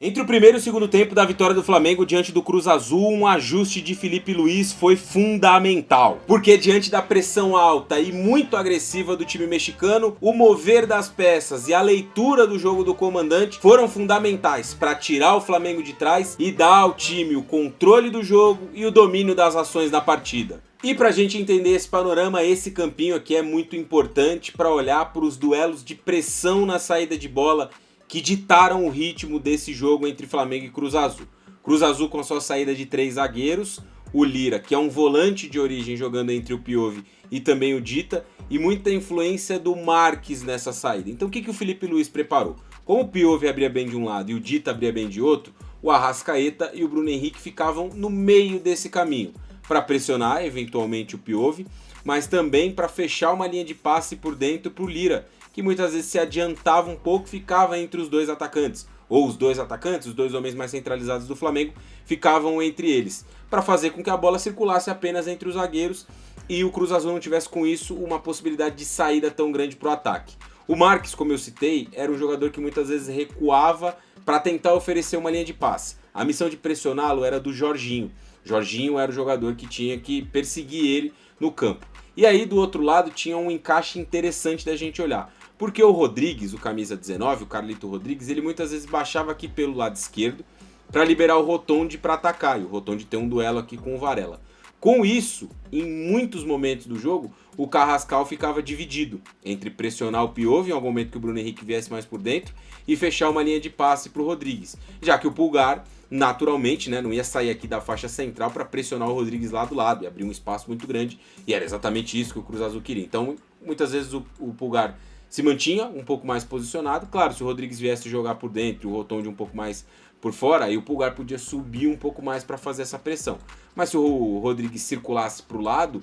Entre o primeiro e o segundo tempo da vitória do Flamengo diante do Cruz Azul, um ajuste de Felipe Luiz foi fundamental. Porque diante da pressão alta e muito agressiva do time mexicano, o mover das peças e a leitura do jogo do comandante foram fundamentais para tirar o Flamengo de trás e dar ao time o controle do jogo e o domínio das ações na partida. E pra gente entender esse panorama, esse campinho aqui é muito importante para olhar para os duelos de pressão na saída de bola que ditaram o ritmo desse jogo entre Flamengo e Cruz Azul. Cruz Azul com a sua saída de 3 zagueiros, o Lira, que é um volante de origem jogando entre o Piove e também o Dita, e muita influência do Marques nessa saída. Então o que o Felipe Luiz preparou? Como o Piove abria bem de um lado e o Dita abria bem de outro, o Arrascaeta e o Bruno Henrique ficavam no meio desse caminho, para pressionar eventualmente o Piove, mas também para fechar uma linha de passe por dentro para o Lira, que muitas vezes se adiantava um pouco, ficava entre os dois atacantes, ou os dois atacantes, os dois homens mais centralizados do Flamengo, ficavam entre eles, para fazer com que a bola circulasse apenas entre os zagueiros e o Cruz Azul não tivesse com isso uma possibilidade de saída tão grande para o ataque. O Marques, como eu citei, era um jogador que muitas vezes recuava para tentar oferecer uma linha de passe. A missão de pressioná-lo era do Jorginho. Jorginho era o jogador que tinha que perseguir ele no campo. E aí do outro lado tinha um encaixe interessante da gente olhar. Porque o Rodrigues, o camisa 19, o Carlito Rodrigues, ele muitas vezes baixava aqui pelo lado esquerdo para liberar o Rotondi para atacar. E o Rotondi tem um duelo aqui com o Varela. Com isso, em muitos momentos do jogo, o Carrascal ficava dividido entre pressionar o Piove em algum momento que o Bruno Henrique viesse mais por dentro e fechar uma linha de passe para o Rodrigues. Já que o Pulgar, naturalmente, não ia sair aqui da faixa central para pressionar o Rodrigues lá do lado e abrir um espaço muito grande. E era exatamente isso que o Cruz Azul queria. Então, muitas vezes o Pulgar se mantinha um pouco mais posicionado. Claro, se o Rodrigues viesse jogar por dentro e o Rotondi um pouco mais por fora, aí o Pulgar podia subir um pouco mais para fazer essa pressão. Mas se o Rodrigues circulasse para o lado,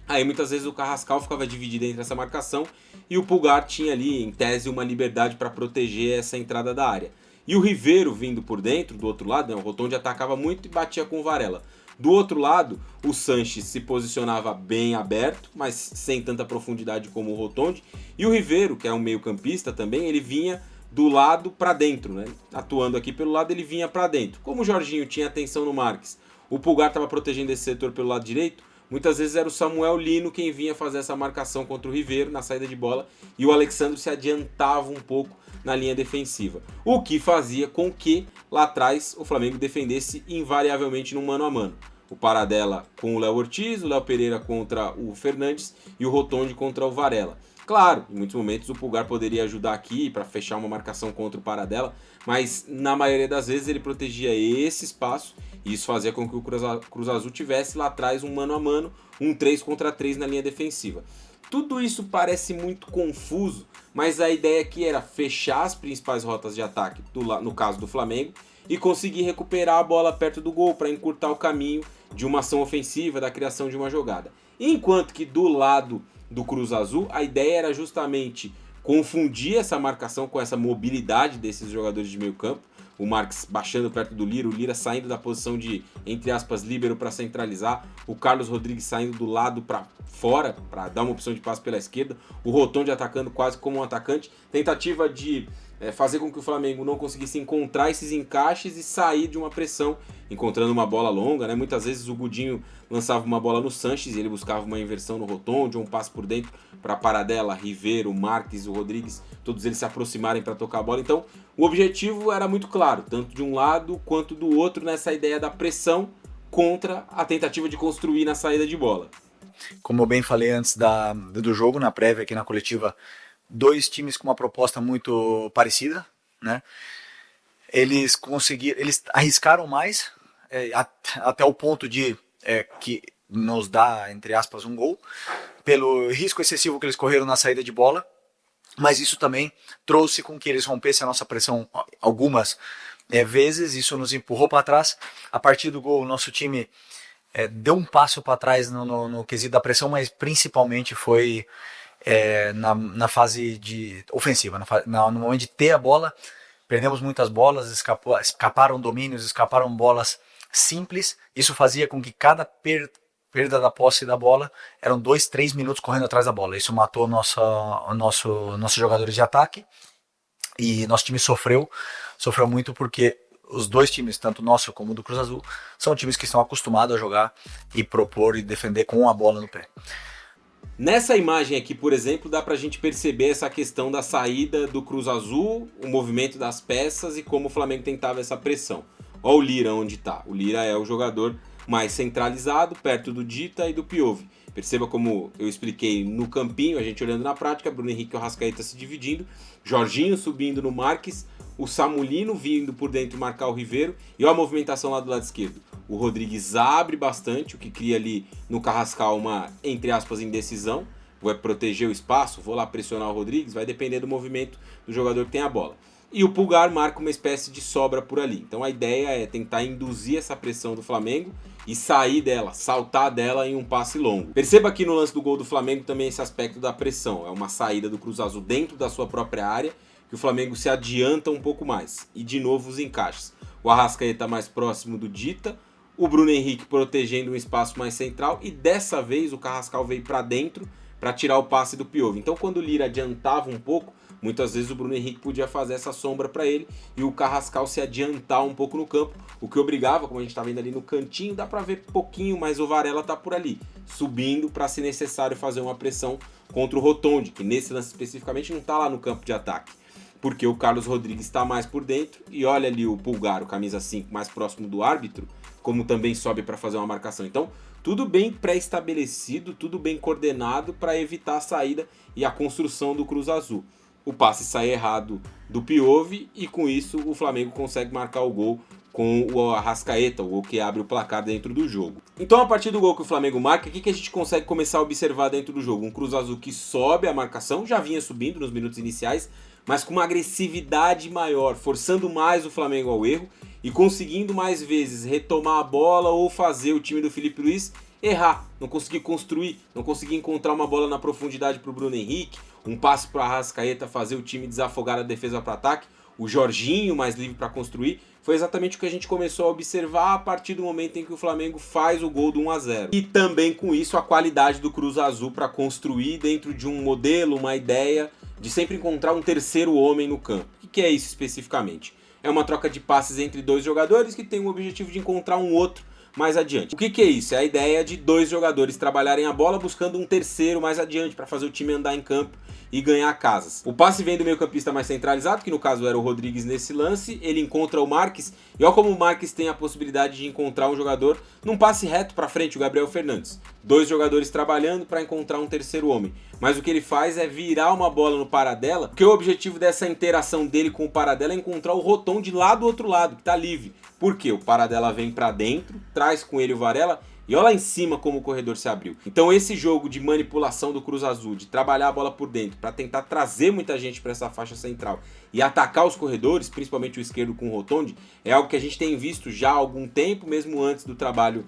aí muitas vezes o Carrascal ficava dividido entre essa marcação e o Pulgar tinha ali, em tese, uma liberdade para proteger essa entrada da área. E o Riveiro vindo por dentro, do outro lado, o Rotondi atacava muito e batia com o Varela. Do outro lado, o Sanches se posicionava bem aberto, mas sem tanta profundidade como o Rotondi. E o Riveiro, que é um meio campista também, ele vinha do lado para dentro, atuando aqui pelo lado, ele vinha para dentro. Como o Jorginho tinha atenção no Marques, o Pulgar estava protegendo esse setor pelo lado direito, muitas vezes era o Samuel Lino quem vinha fazer essa marcação contra o Riveiro na saída de bola e o Alexandre se adiantava um pouco na linha defensiva. O que fazia com que lá atrás o Flamengo defendesse invariavelmente no mano a mano. O Paradela com o Léo Ortiz, o Léo Pereira contra o Fernandes e o Rotondi contra o Varela. Claro, em muitos momentos o Pulgar poderia ajudar aqui para fechar uma marcação contra o Paradela, mas na maioria das vezes ele protegia esse espaço e isso fazia com que o Cruz Azul tivesse lá atrás um mano a mano, um 3 contra 3 na linha defensiva. Tudo isso parece muito confuso, mas a ideia aqui era fechar as principais rotas de ataque, no caso do Flamengo, e conseguir recuperar a bola perto do gol para encurtar o caminho de uma ação ofensiva, da criação de uma jogada. Enquanto que do lado do Cruz Azul, a ideia era justamente confundir essa marcação com essa mobilidade desses jogadores de meio campo, o Marques baixando perto do Lira, o Lira saindo da posição de, entre aspas, líbero para centralizar, o Carlos Rodrigues saindo do lado para fora, para dar uma opção de passe pela esquerda, o Rotondi atacando quase como um atacante, tentativa de fazer com que o Flamengo não conseguisse encontrar esses encaixes e sair de uma pressão, encontrando uma bola longa, Muitas vezes o Gudinho lançava uma bola no Sanches e ele buscava uma inversão no Rotondi, ou um passe por dentro para Paradela, Riveiro, Marques, o Rodrigues, todos eles se aproximarem para tocar a bola. Então, o objetivo era muito claro, tanto de um lado quanto do outro, nessa ideia da pressão contra a tentativa de construir na saída de bola. Como eu bem falei antes do jogo, na prévia aqui na coletiva, dois times com uma proposta muito parecida, Eles arriscaram mais, até o ponto de que nos dá, entre aspas, um gol, pelo risco excessivo que eles correram na saída de bola, mas isso também trouxe com que eles rompessem a nossa pressão algumas vezes, isso nos empurrou para trás. A partir do gol, o nosso time deu um passo para trás no quesito da pressão, mas principalmente foi na fase de ofensiva, no momento de ter a bola. Perdemos muitas bolas, escaparam domínios, escaparam bolas simples. Isso fazia com que cada perda da posse da bola eram 2, 3 minutos correndo atrás da bola. Isso matou nossos jogadores de ataque e nosso time sofreu muito porque os dois times, tanto o nosso como o do Cruz Azul, são times que estão acostumados a jogar e propor e defender com a bola no pé. Nessa imagem aqui, por exemplo, dá pra gente perceber essa questão da saída do Cruz Azul, o movimento das peças e como o Flamengo tentava essa pressão. Olha o Lira onde tá. O Lira é o jogador mais centralizado, perto do Dita e do Piove. Perceba como eu expliquei no campinho, a gente olhando na prática, Bruno Henrique e o Arrascaeta se dividindo, Jorginho subindo no Marques, o Samulino vindo por dentro marcar o Riveiro, e olha a movimentação lá do lado esquerdo. O Rodrigues abre bastante, o que cria ali no Carrascal uma, entre aspas, indecisão. Vai proteger o espaço, vou lá pressionar o Rodrigues, vai depender do movimento do jogador que tem a bola. E o Pulgar marca uma espécie de sobra por ali. Então a ideia é tentar induzir essa pressão do Flamengo e sair dela, saltar dela em um passe longo. Perceba aqui no lance do gol do Flamengo também esse aspecto da pressão. É uma saída do Cruz Azul dentro da sua própria área, que o Flamengo se adianta um pouco mais. E de novo os encaixes. O Arrascaeta mais próximo do Dita, o Bruno Henrique protegendo um espaço mais central e dessa vez o Carrascal veio para dentro para tirar o passe do Piove. Então quando o Lira adiantava um pouco, muitas vezes o Bruno Henrique podia fazer essa sombra para ele e o Carrascal se adiantar um pouco no campo, o que obrigava, como a gente está vendo ali no cantinho, dá para ver pouquinho, mas o Varela tá por ali, subindo para se necessário fazer uma pressão contra o Rotondi, que nesse lance especificamente não está lá no campo de ataque, porque o Carlos Rodrigues está mais por dentro e olha ali o Pulgar, o camisa 5, mais próximo do árbitro, como também sobe para fazer uma marcação. Então, tudo bem pré-estabelecido, tudo bem coordenado para evitar a saída e a construção do Cruz Azul. O passe sai errado do Piove e com isso o Flamengo consegue marcar o gol com o Arrascaeta, o gol que abre o placar dentro do jogo. Então a partir do gol que o Flamengo marca, o que a gente consegue começar a observar dentro do jogo? Um Cruz Azul que sobe a marcação, já vinha subindo nos minutos iniciais, mas com uma agressividade maior, forçando mais o Flamengo ao erro e conseguindo mais vezes retomar a bola ou fazer o time do Filipe Luís errar, não conseguir construir, não conseguir encontrar uma bola na profundidade para o Bruno Henrique, um passe para o Arrascaeta fazer o time desafogar a defesa para ataque, o Jorginho mais livre para construir. Foi exatamente o que a gente começou a observar a partir do momento em que o Flamengo faz o gol do 1-0. E também com isso a qualidade do Cruz Azul para construir dentro de um modelo, uma ideia de sempre encontrar um terceiro homem no campo. O que é isso especificamente? É uma troca de passes entre dois jogadores que tem o objetivo de encontrar um outro mais adiante. O que é isso? É a ideia de dois jogadores trabalharem a bola buscando um terceiro mais adiante para fazer o time andar em campo e ganhar casas. O passe vem do meio-campista mais centralizado, que no caso era o Rodrigues nesse lance, ele encontra o Marques, e olha como o Marques tem a possibilidade de encontrar um jogador num passe reto para frente, o Gabriel Fernandes. Dois jogadores trabalhando para encontrar um terceiro homem. Mas o que ele faz é virar uma bola no Paradela, porque o objetivo dessa interação dele com o Paradela é encontrar o Rotondi lá do outro lado, que está livre. Por quê? O Paradela vem para dentro, traz com ele o Varela, e olha lá em cima como o corredor se abriu. Então esse jogo de manipulação do Cruz Azul, de trabalhar a bola por dentro para tentar trazer muita gente para essa faixa central e atacar os corredores, principalmente o esquerdo com o Rotondi, é algo que a gente tem visto já há algum tempo, mesmo antes do trabalho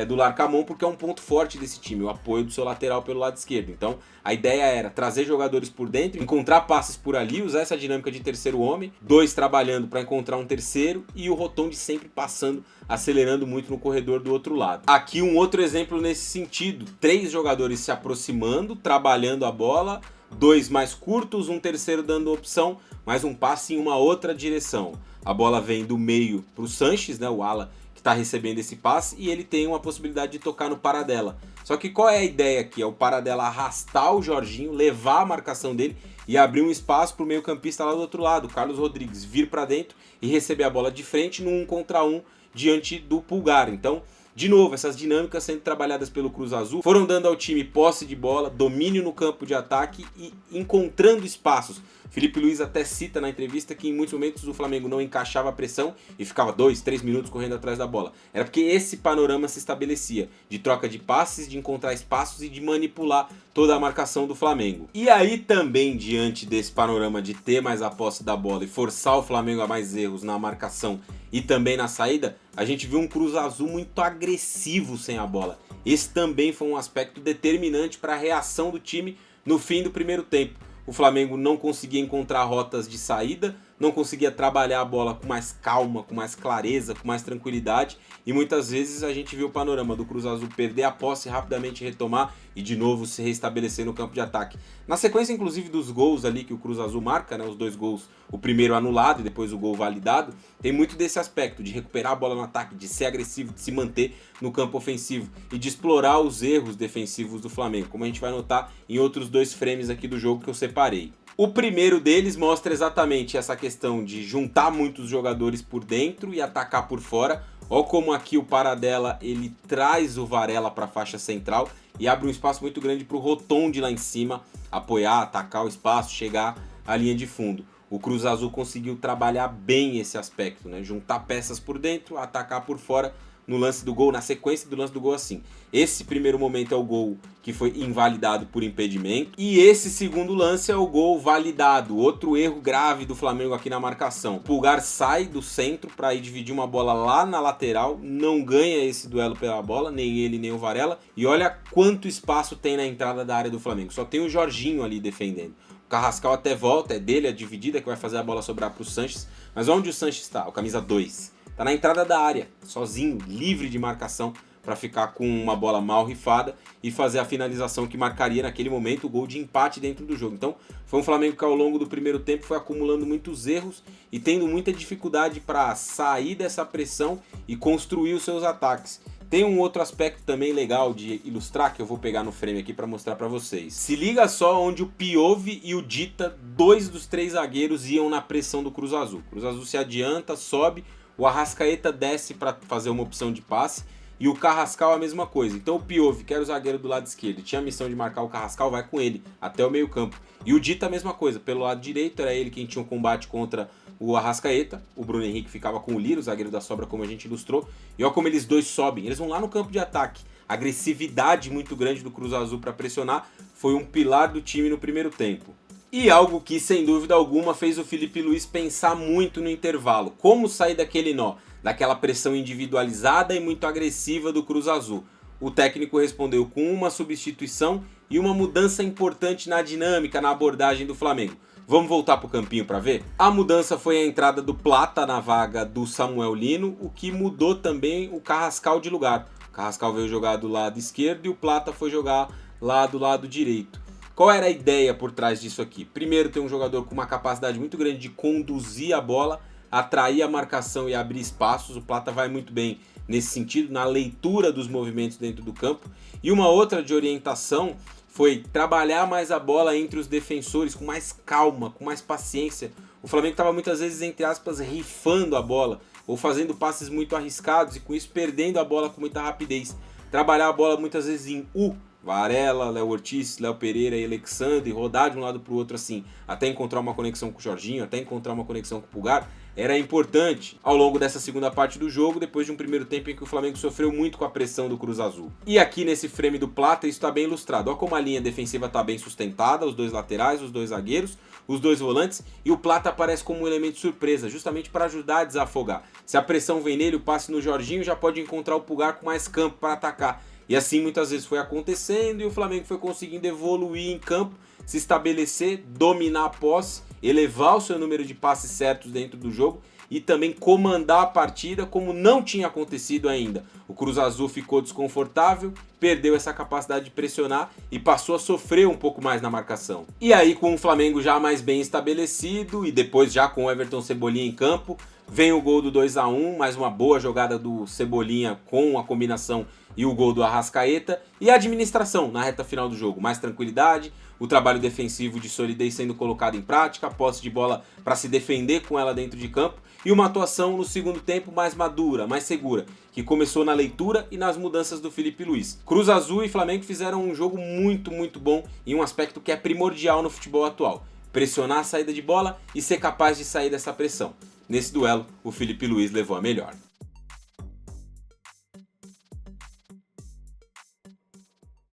do Larcamón, porque é um ponto forte desse time, o apoio do seu lateral pelo lado esquerdo. Então a ideia era trazer jogadores por dentro, encontrar passes por ali, usar essa dinâmica de terceiro homem, dois trabalhando para encontrar um terceiro e o Rotondi sempre passando, acelerando muito no corredor do outro lado. Aqui um outro exemplo nesse sentido, três jogadores se aproximando, trabalhando a bola, dois mais curtos, um terceiro dando opção, mais um passe em uma outra direção. A bola vem do meio para o Sanches, né, o ala que está recebendo esse passe, e ele tem uma possibilidade de tocar no Paradela. Só que qual é a ideia aqui? É o Paradela arrastar o Jorginho, levar a marcação dele e abrir um espaço para o meio campista lá do outro lado, o Carlos Rodrigues, vir para dentro e receber a bola de frente no 1 contra 1 diante do Pulgar. Então, de novo, essas dinâmicas sendo trabalhadas pelo Cruz Azul foram dando ao time posse de bola, domínio no campo de ataque e encontrando espaços. Filipe Luís até cita na entrevista que em muitos momentos o Flamengo não encaixava a pressão e ficava 2, 3 minutos correndo atrás da bola. Era porque esse panorama se estabelecia, de troca de passes, de encontrar espaços e de manipular toda a marcação do Flamengo. E aí também, diante desse panorama de ter mais a posse da bola e forçar o Flamengo a mais erros na marcação e também na saída, a gente viu um Cruz Azul muito agressivo sem a bola. Esse também foi um aspecto determinante para a reação do time no fim do primeiro tempo. O Flamengo não conseguia encontrar rotas de saída, não conseguia trabalhar a bola com mais calma, com mais clareza, com mais tranquilidade, e muitas vezes a gente viu o panorama do Cruz Azul perder a posse, rapidamente retomar e de novo se restabelecer no campo de ataque. Na sequência, inclusive, dos gols ali que o Cruz Azul marca, né, os 2 gols, o primeiro anulado e depois o gol validado, tem muito desse aspecto, de recuperar a bola no ataque, de ser agressivo, de se manter no campo ofensivo e de explorar os erros defensivos do Flamengo, como a gente vai notar em outros 2 frames aqui do jogo que eu separei. O primeiro deles mostra exatamente essa questão de juntar muitos jogadores por dentro e atacar por fora. Olha como aqui o Paradela ele traz o Varela para a faixa central e abre um espaço muito grande para o Rotondi lá em cima apoiar, atacar o espaço, chegar à linha de fundo. O Cruz Azul conseguiu trabalhar bem esse aspecto, né? Juntar peças por dentro, atacar por fora no lance do gol, na sequência do lance do gol assim. Esse primeiro momento é o gol que foi invalidado por impedimento e esse segundo lance é o gol validado, outro erro grave do Flamengo aqui na marcação. O Pulgar sai do centro para ir dividir uma bola lá na lateral, não ganha esse duelo pela bola, nem ele nem o Varela, e olha quanto espaço tem na entrada da área do Flamengo, só tem o Jorginho ali defendendo. O Carrascal até volta, é dele a dividida que vai fazer a bola sobrar para o Sanches, mas onde o Sanches está? O camisa 2. Tá na entrada da área, sozinho, livre de marcação, para ficar com uma bola mal rifada e fazer a finalização que marcaria naquele momento o gol de empate dentro do jogo. Então foi um Flamengo que ao longo do primeiro tempo foi acumulando muitos erros e tendo muita dificuldade para sair dessa pressão e construir os seus ataques. Tem um outro aspecto também legal de ilustrar, que eu vou pegar no frame aqui para mostrar para vocês. Se liga só onde o Piove e o Dita, 2 dos 3 zagueiros, iam na pressão do Cruz Azul. O Cruz Azul se adianta, sobe, o Arrascaeta desce para fazer uma opção de passe e o Carrascal a mesma coisa. Então o Piove, que era o zagueiro do lado esquerdo, tinha a missão de marcar o Carrascal, vai com ele até o meio campo. E o Dita a mesma coisa, pelo lado direito era ele quem tinha um combate contra o Arrascaeta, o Bruno Henrique ficava com o Lira, o zagueiro da sobra como a gente ilustrou, e olha como eles dois sobem, eles vão lá no campo de ataque. A agressividade muito grande do Cruz Azul para pressionar foi um pilar do time no primeiro tempo. E algo que, sem dúvida alguma, fez o Filipe Luís pensar muito no intervalo. Como sair daquele nó, daquela pressão individualizada e muito agressiva do Cruz Azul. O técnico respondeu com uma substituição e uma mudança importante na dinâmica, na abordagem do Flamengo. Vamos voltar para o campinho para ver? A mudança foi a entrada do Plata na vaga do Samuel Lino, o que mudou também o Carrascal de lugar. O Carrascal veio jogar do lado esquerdo e o Plata foi jogar lá do lado direito. Qual era a ideia por trás disso aqui? Primeiro, ter um jogador com uma capacidade muito grande de conduzir a bola, atrair a marcação e abrir espaços. O Plata vai muito bem nesse sentido, na leitura dos movimentos dentro do campo. E uma outra de orientação foi trabalhar mais a bola entre os defensores, com mais calma, com mais paciência. O Flamengo estava muitas vezes, entre aspas, rifando a bola, ou fazendo passes muito arriscados e com isso perdendo a bola com muita rapidez. Trabalhar a bola muitas vezes em U, Varela, Léo Ortiz, Léo Pereira e Alexandre, rodar de um lado para o outro assim, até encontrar uma conexão com o Jorginho, até encontrar uma conexão com o Pulgar, era importante ao longo dessa segunda parte do jogo, depois de um primeiro tempo em que o Flamengo sofreu muito com a pressão do Cruz Azul. E aqui nesse frame do Plata isso está bem ilustrado, olha como a linha defensiva está bem sustentada, os 2 laterais, os 2 zagueiros, os 2 volantes, e o Plata aparece como um elemento surpresa, justamente para ajudar a desafogar. Se a pressão vem nele, o passe no Jorginho já pode encontrar o Pulgar com mais campo para atacar. E assim muitas vezes foi acontecendo e o Flamengo foi conseguindo evoluir em campo, se estabelecer, dominar a posse, elevar o seu número de passes certos dentro do jogo e também comandar a partida como não tinha acontecido ainda. O Cruz Azul ficou desconfortável, perdeu essa capacidade de pressionar e passou a sofrer um pouco mais na marcação. E aí, com o Flamengo já mais bem estabelecido e depois já com o Everton Cebolinha em campo, vem o gol do 2-1, mais uma boa jogada do Cebolinha com a combinação e o gol do Arrascaeta, e a administração na reta final do jogo, mais tranquilidade, o trabalho defensivo de solidez sendo colocado em prática, a posse de bola para se defender com ela dentro de campo, e uma atuação no segundo tempo mais madura, mais segura, que começou na leitura e nas mudanças do Filipe Luís. Cruz Azul e Flamengo fizeram um jogo muito, muito bom em um aspecto que é primordial no futebol atual, pressionar a saída de bola e ser capaz de sair dessa pressão. Nesse duelo, o Filipe Luís levou a melhor.